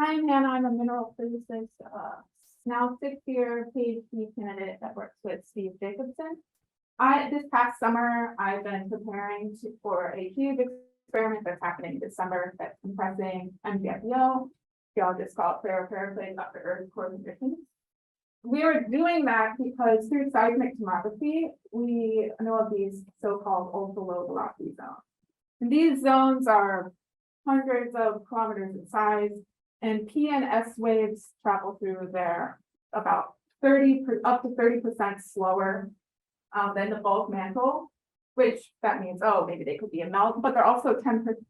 I'm Hannah. I'm a mineral physicist, now 6th-year PhD candidate that works with Steve Jacobson. This past summer, I've been preparing for a huge experiment that's happening this summer that's compressing MgFeO. Geologists call it ferropericlase after Earth core conditions. We are doing that because through seismic tomography, we know of these so-called ultra-low velocity zones. And these zones are hundreds of kilometers in size, and P and S waves travel through there about up to 30% slower than the bulk mantle, which that means, oh, maybe they could be a melt, but they're also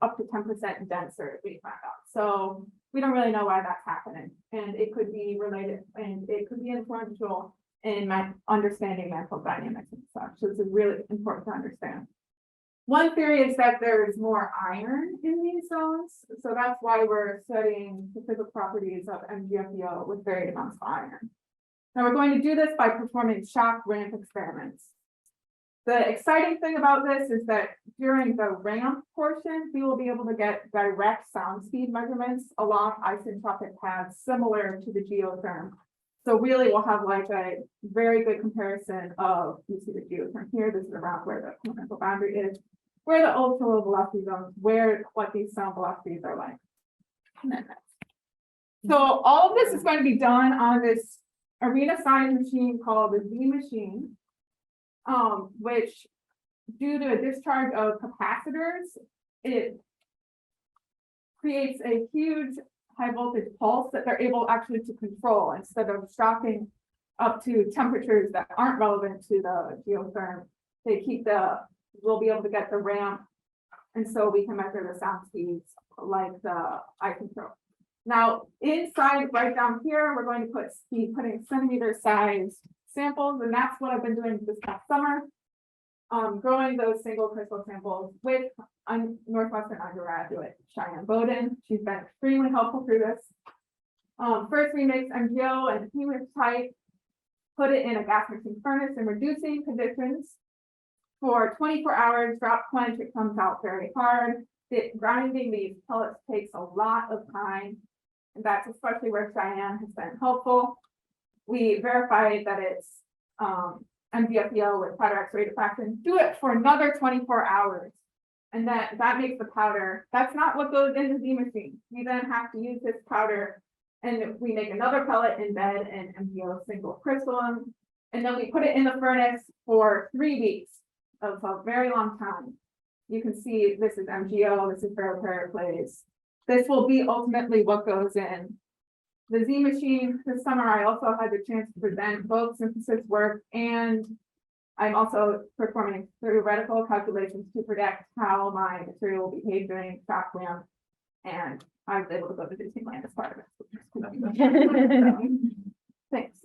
up to 10% denser, we found out. So we don't really know why that's happening, and it could be related, and it could be influential in my understanding mantle dynamics and such. So it's really important to understand. One theory is that there's more iron in these zones, so that's why we're studying the physical properties of MgFeO with varied amounts of iron. Now we're going to do this by performing shock ramp experiments. The exciting thing about this is that during the ramp portion, we will be able to get direct sound speed measurements along isentropic paths similar to the geotherm. So really we'll have like a very good comparison of, you see the geotherm here, this is around where the fundamental boundary is, where the ultra low velocity zones, what these sound velocities are like. So all of this is going to be done on this arena size machine called the Z machine, which due to a discharge of capacitors, it creates a huge high voltage pulse that they're able actually to control instead of shocking up to temperatures that aren't relevant to the geotherm. We'll be able to get the ramp, and so we can measure the sound speeds like the isotope. Now, inside right down here, we're going to be putting centimeter size samples, and that's what I've been doing this past summer, growing those single crystal samples with Northwestern undergraduate Cheyenne Bowden. She's been extremely helpful through this. First, we mix MgO and hematite, put it in a gas mixing furnace in reducing conditions. For 24 hours, drop quench, it comes out very hard. Grinding these pellets takes a lot of time, and that's especially where Cheyenne has been helpful. We verified that it's MgFeO with powder X rate fraction. Do it for another 24 hours, and that makes the powder. That's not what goes in the Z machine. We then have to use this powder, and we make another pellet embed in MgO single crystalline, and then we put it in the furnace for 3 weeks. Of a very long time. You can see this is MgO, this is ferropericlase. This will be ultimately what goes in the Z machine. This summer, I also had the chance to present both synthesis work, and I'm also performing theoretical calculations to predict how my material will behave during shock ramp. And I was able to go to Disneyland as part of it. Thanks.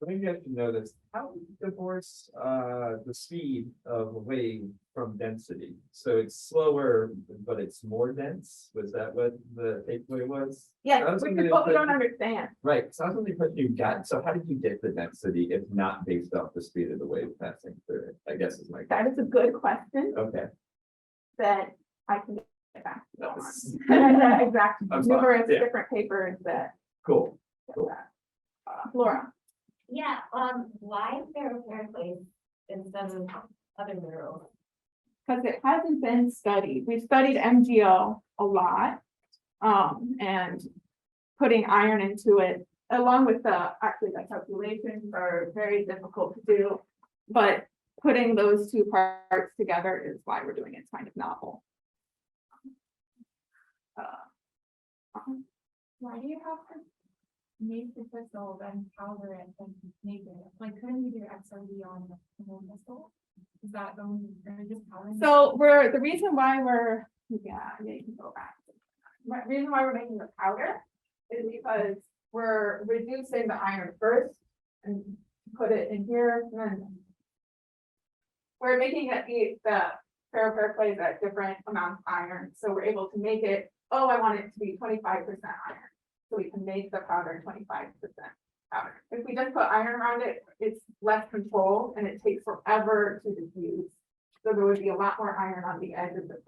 I think you have to know this. How do you divorce the speed of a wave from density? So it's slower, but it's more dense. Was that what the takeaway was? Yeah, which is what we don't understand. Right. So I was only question you got. So how did you get the density if not based off the speed of the wave passing through it? I guess is my question. That is a good question. Okay. That I can get back to on. Exactly. Numerous different papers that. Cool. Laura. Yeah, why ferropericlase instead of other minerals? Because it hasn't been studied. We've studied MgO a lot, and putting iron into it, along with the calculations are very difficult to do, but putting those two parts together is why we're doing it. It's kind of novel. Why do you have to make the crystal, then powder it, and make it? Like, couldn't you do XRD on the whole crystal? Is that only just powder? So the reason why we're you can go back. The reason why we're making the powder is because we're reducing the iron first and put it in here, and then we're making the ferropericlase at different amounts of iron. So we're able to make it, I want it to be 25% iron. So we can make the powder 25% powder. If we just put iron around it, it's less control and it takes forever to diffuse. So there would be a lot more iron on the edge of the